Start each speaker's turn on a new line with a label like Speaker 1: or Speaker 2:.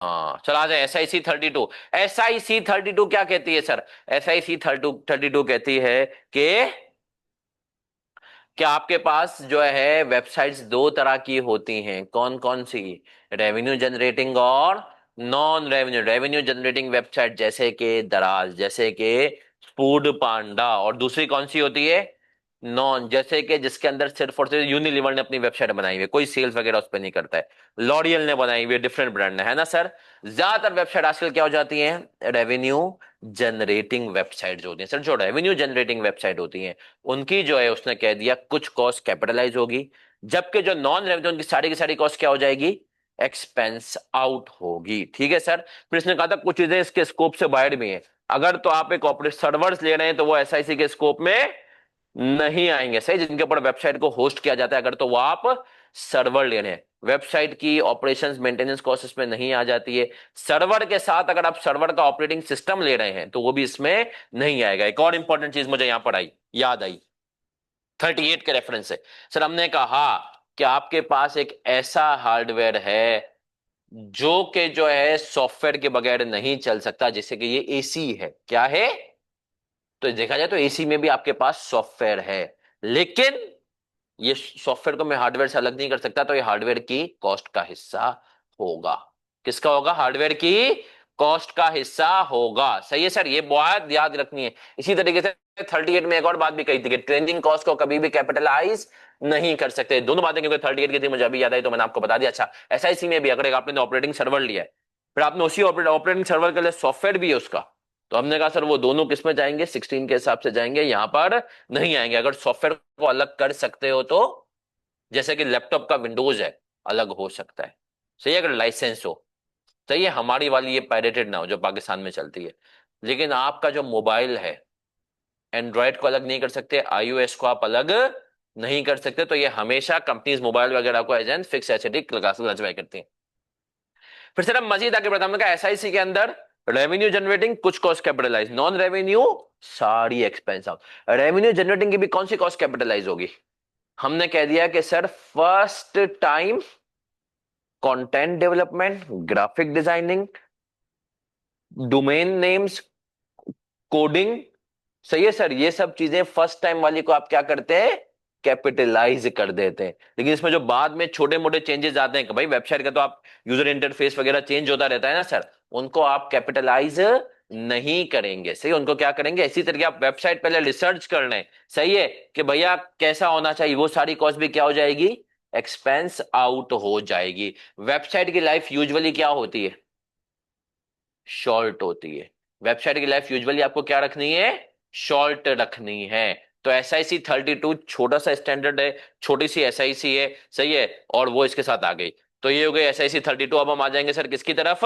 Speaker 1: हाँ चलो आ जाए SIC 32। SIC 32 क्या कहती है सर? SIC 32 कहती है कि आपके पास जो है वेबसाइट्स दो तरह की होती हैं। कौन कौन सी? रेवेन्यू जनरेटिंग और non revenue. Revenue generating website जैसे कि दराज, जैसे कि फूड पांडा, और दूसरी कौन सी होती है? नॉन, जैसे कि जिसके अंदर सिर्फ और सिर्फ यूनिलीवर ने अपनी वेबसाइट बनाई हुई है, कोई सेल्स वगैरह उस पर नहीं करता है। लॉरियल ने बनाई हुई है, डिफरेंट ब्रांड है ना सर। ज्यादातर वेबसाइट आजकल क्या हो जाती हैं? रेवेन्यू जनरेटिंग वेबसाइट जो होती है सर, जो रेवेन्यू जनरेटिंग वेबसाइट होती हैं उनकी जो है उसने कह दिया कुछ कॉस्ट कैपिटलाइज होगी, जबकि जो नॉन रेवेन्यू उनकी सारी की सारी कॉस्ट क्या हो जाएगी? एक्सपेंस आउट होगी। ठीक है सर। फिर इसने कहा था कुछ चीजें इसके स्कोप से बाहर भी हैं। अगर तो आप एक ऑपरेट सर्वर्स ले रहे हैं तो वो SIC के स्कोप में नहीं आएंगे, सही, जिनके ऊपर वेबसाइट को होस्ट किया जाता है, अगर तो वो आप सर्वर ले रहे हैं। वेबसाइट की ऑपरेशंस मेंटेनेंस कॉस्ट इसमें नहीं आ जाती है। सर्वर के साथ अगर आप सर्वर का ऑपरेटिंग सिस्टम ले रहे हैं तो वो भी इसमें नहीं आएगा। एक और इंपॉर्टेंट चीज मुझे यहां पर आई, याद आई, 38 के रेफरेंस से। सर हमने कहा कि आपके पास एक ऐसा हार्डवेयर है जो कि जो है सॉफ्टवेयर के बगैर नहीं चल सकता, जैसे कि ये AC है। क्या है? तो देखा जाए तो AC में भी आपके पास सॉफ्टवेयर है, लेकिन ये सॉफ्टवेयर को मैं हार्डवेयर से अलग नहीं कर सकता, तो ये हार्डवेयर की कॉस्ट का हिस्सा होगा। किसका होगा? हार्डवेयर की कॉस्ट का हिस्सा होगा। सही है सर, ये बात याद रखनी है। इसी तरीके से 38 में एक और बात भी कही थी कि ट्रेनिंग कॉस्ट को कभी भी कैपिटलाइज नहीं कर सकते। दोनों बातें क्योंकि 38 की थी मुझे अभी याद आई तो मैंने आपको बता दिया। अच्छा, SIC में भी अगर एक आपने ऑपरेटिंग सर्वर लिया है, फिर आपने उसी ऑपरेटिंग सर्वर के लिए सॉफ्टवेयर भी है उसका, तो हमने कहा सर वो दोनों किस में जाएंगे? 16 के हिसाब से जाएंगे, यहां पर नहीं आएंगे। अगर सॉफ्टवेयर को अलग कर सकते हो तो, जैसे कि लैपटॉप का विंडोज है, अलग हो सकता है। सही है, अगर लाइसेंस हो। सही है, हमारी वाली ये पायरेटेड ना हो जो पाकिस्तान में चलती है। लेकिन आपका जो मोबाइल है, एंड्रॉयड को अलग नहीं कर सकते, iOS को आप अलग नहीं कर सकते, तो ये हमेशा कंपनीज मोबाइल वगैरह को as an fixed asset classify करती हैं। फिर सर हम मजीद आगे बढ़ते हैं। हमने कहा SIC के अंदर रेवेन्यू जनरेटिंग कुछ कॉस्ट कैपिटलाइज, नॉन रेवेन्यू सारी एक्सपेंस आउट। रेवेन्यू जनरेटिंग की भी कौन सी कॉस्ट कैपिटलाइज होगी? हमने कह दिया कि sir first time content development, graphic designing, domain names, coding. सही है सर, ये सब चीजें फर्स्ट टाइम वाली को आप क्या करते हैं? कैपिटलाइज कर देते हैं। लेकिन इसमें जो बाद में छोटे मोटे चेंजेस आते हैं कि भाई वेबसाइट का तो आप यूजर इंटरफेस वगैरह चेंज होता रहता है ना सर, उनको आप कैपिटलाइज नहीं करेंगे। सही, उनको क्या करेंगे? इसी तरीके आप वेबसाइट पहले रिसर्च कर लें, सही है, कि भैया कैसा होना चाहिए, वो सारी कॉस्ट भी क्या हो जाएगी? एक्सपेंस आउट हो जाएगी। वेबसाइट की लाइफ यूजुअली क्या होती है? शॉर्ट होती है। वेबसाइट की लाइफ यूजुअली आपको क्या रखनी है? शॉर्ट रखनी है। तो SIC 32 छोटा सा स्टैंडर्ड है, छोटी सी SIC है, सही है, और वो इसके साथ आ गई। तो ये हो गई SIC 32। अब हम आ जाएंगे सर किसकी तरफ?